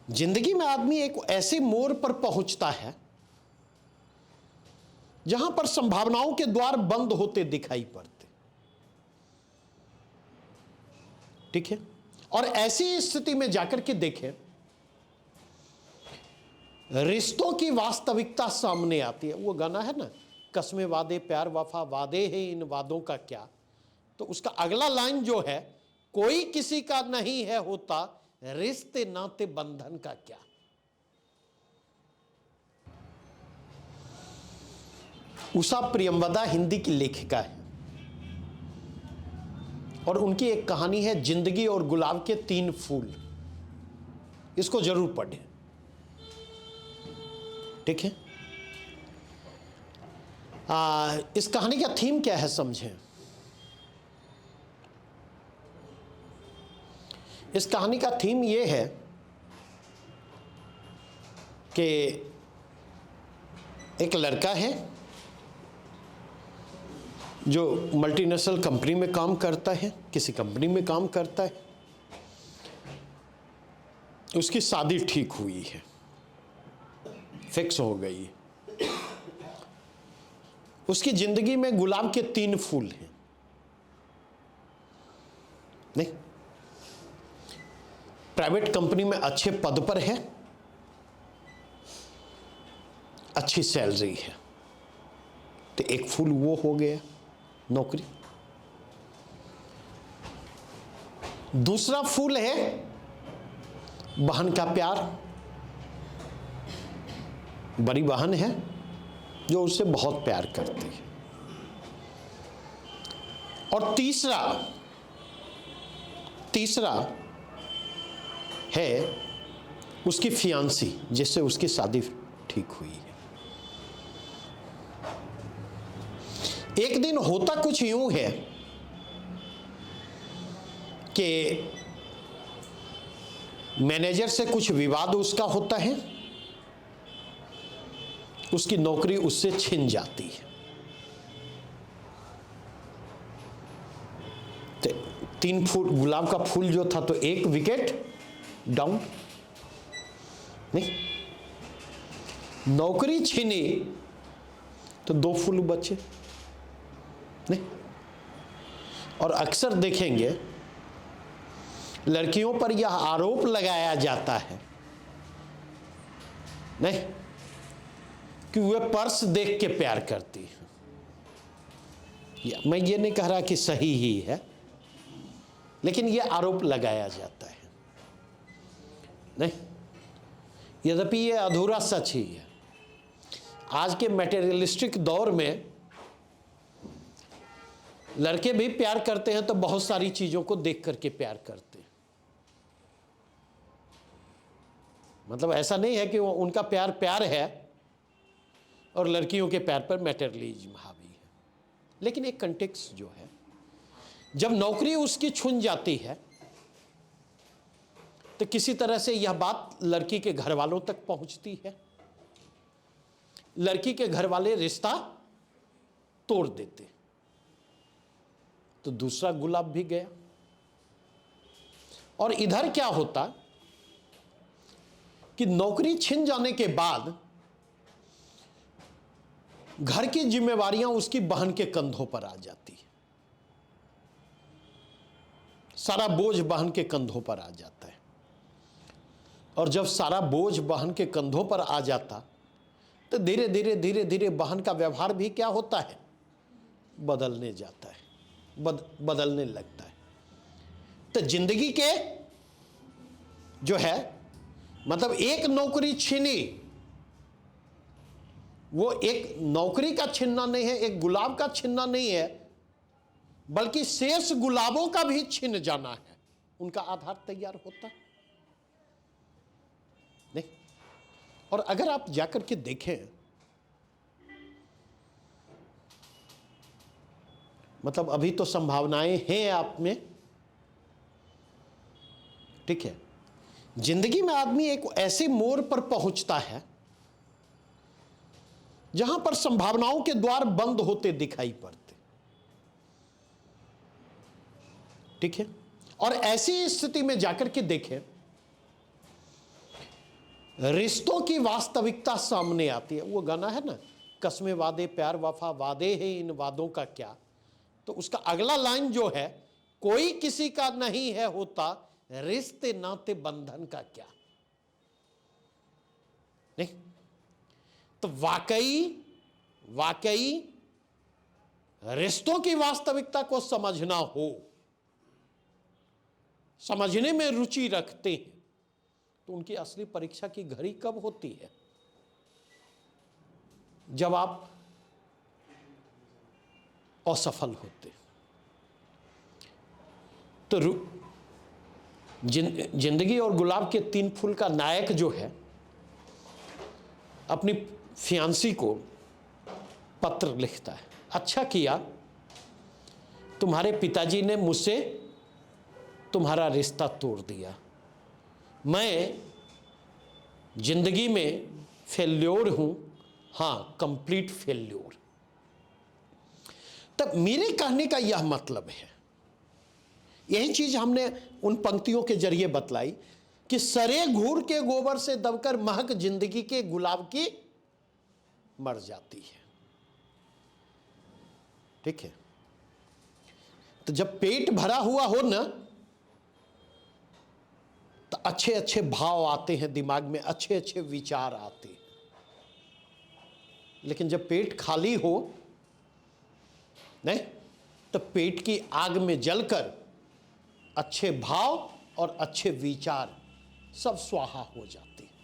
जिंदगी में आदमी एक ऐसे मोड़ पर पहुंचता है जहां पर संभावनाओं के द्वार बंद होते दिखाई पड़ते। ठीक है, और ऐसी स्थिति में जाकर के देखें, रिश्तों की वास्तविकता सामने आती है। वो गाना है ना, कसमें वादे प्यार वफा वादे हैं इन वादों का क्या। तो उसका अगला लाइन जो है, कोई किसी का नहीं है होता, रिश्ते नाते बंधन का क्या। उषा प्रियंवदा हिंदी की लेखिका है और उनकी एक कहानी है जिंदगी और गुलाब के 3 फूल। इसको जरूर पढ़ें। ठीक है, इस कहानी का थीम क्या है समझें। इस कहानी का थीम यह है कि एक लड़का है जो मल्टीनेशनल कंपनी में काम करता है, किसी कंपनी में काम करता है। उसकी शादी ठीक हुई है, फिक्स हो गई है। उसकी जिंदगी में गुलाब के 3 फूल हैं। नहीं, प्राइवेट कंपनी में अच्छे पद पर है, अच्छी सैलरी है, तो एक फूल वो हो गया नौकरी। दूसरा फूल है बहन का प्यार। बड़ी बहन है जो उससे बहुत प्यार करती है। और तीसरा है उसकी फियांसी, जिससे उसकी शादी ठीक हुई है। एक दिन होता कुछ यूं है कि मैनेजर से कुछ विवाद उसका होता है, उसकी नौकरी उससे छिन जाती है। तो 3 फूल गुलाब का फूल जो था, तो 1 विकेट डाउन। नहीं, नौकरी छिनी तो 2 फूल बचे। नहीं, और अक्सर देखेंगे लड़कियों पर यह आरोप लगाया जाता है नहीं कि वे पर्स देख के प्यार करती है। मैं ये नहीं कह रहा कि सही ही है, लेकिन यह आरोप लगाया जाता है। नहीं, यद्यपि यह अधूरा सच ही है। आज के मटेरियलिस्टिक दौर में लड़के भी प्यार करते हैं तो बहुत सारी चीजों को देख करके प्यार करते हैं। मतलब ऐसा नहीं है कि वो उनका प्यार है और लड़कियों के प्यार पर मटेरियलिज्म हावी है। लेकिन एक कंटेक्स्ट जो है, जब नौकरी उसकी छूट जाती है तो किसी तरह से यह बात लड़की के घर वालों तक पहुंचती है। लड़की के घर वाले रिश्ता तोड़ देते, तो दूसरा गुलाब भी गया। और इधर क्या होता कि नौकरी छिन जाने के बाद घर की जिम्मेवारियां उसकी बहन के कंधों पर आ जाती है। सारा बोझ बहन के कंधों पर आ जाता है। और जब सारा बोझ बहन के कंधों पर आ जाता, तो धीरे धीरे बहन का व्यवहार भी क्या होता है, बदलने जाता है, बदलने लगता है। तो जिंदगी के जो है, मतलब एक नौकरी छीनी, वो एक नौकरी का छीनना नहीं है, एक गुलाब का छीनना नहीं है, बल्कि शेष गुलाबों का भी छिन जाना है। उनका आधार तैयार होता है। नहीं, और अगर आप जाकर के देखें, मतलब अभी तो संभावनाएं हैं आप में। ठीक है, जिंदगी में आदमी एक ऐसे मोड़ पर पहुंचता है जहां पर संभावनाओं के द्वार बंद होते दिखाई पड़ते। ठीक है, और ऐसी स्थिति में जाकर के देखें, रिश्तों की वास्तविकता सामने आती है। वो गाना है ना, कस्में वादे प्यार वफा वादे हैं इन वादों का क्या, तो उसका अगला लाइन जो है, कोई किसी का नहीं है होता, रिश्ते नाते बंधन का क्या। नहीं तो वाकई रिश्तों की वास्तविकता को समझना हो, समझने में रुचि रखते हैं, तो उनकी असली परीक्षा की घड़ी कब होती है? जब आप असफल होते। तो जिंदगी और गुलाब के 3 फूल का नायक जो है, अपनी फियांसी को पत्र लिखता है, अच्छा किया तुम्हारे पिताजी ने मुझसे तुम्हारा रिश्ता तोड़ दिया, मैं जिंदगी में फेल्योर हूं, हाँ कंप्लीट फेल्योर। तब मेरे कहने का यह मतलब है, यही चीज हमने उन पंक्तियों के जरिए बतलाई कि सरे घूर के गोबर से दबकर महक जिंदगी के गुलाब की मर जाती है। ठीक है, तो जब पेट भरा हुआ हो ना, तो अच्छे अच्छे भाव आते हैं दिमाग में, अच्छे अच्छे विचार आते हैं। लेकिन जब पेट खाली हो नहीं, तो पेट की आग में जलकर अच्छे भाव और अच्छे विचार सब स्वाहा हो जाते हैं।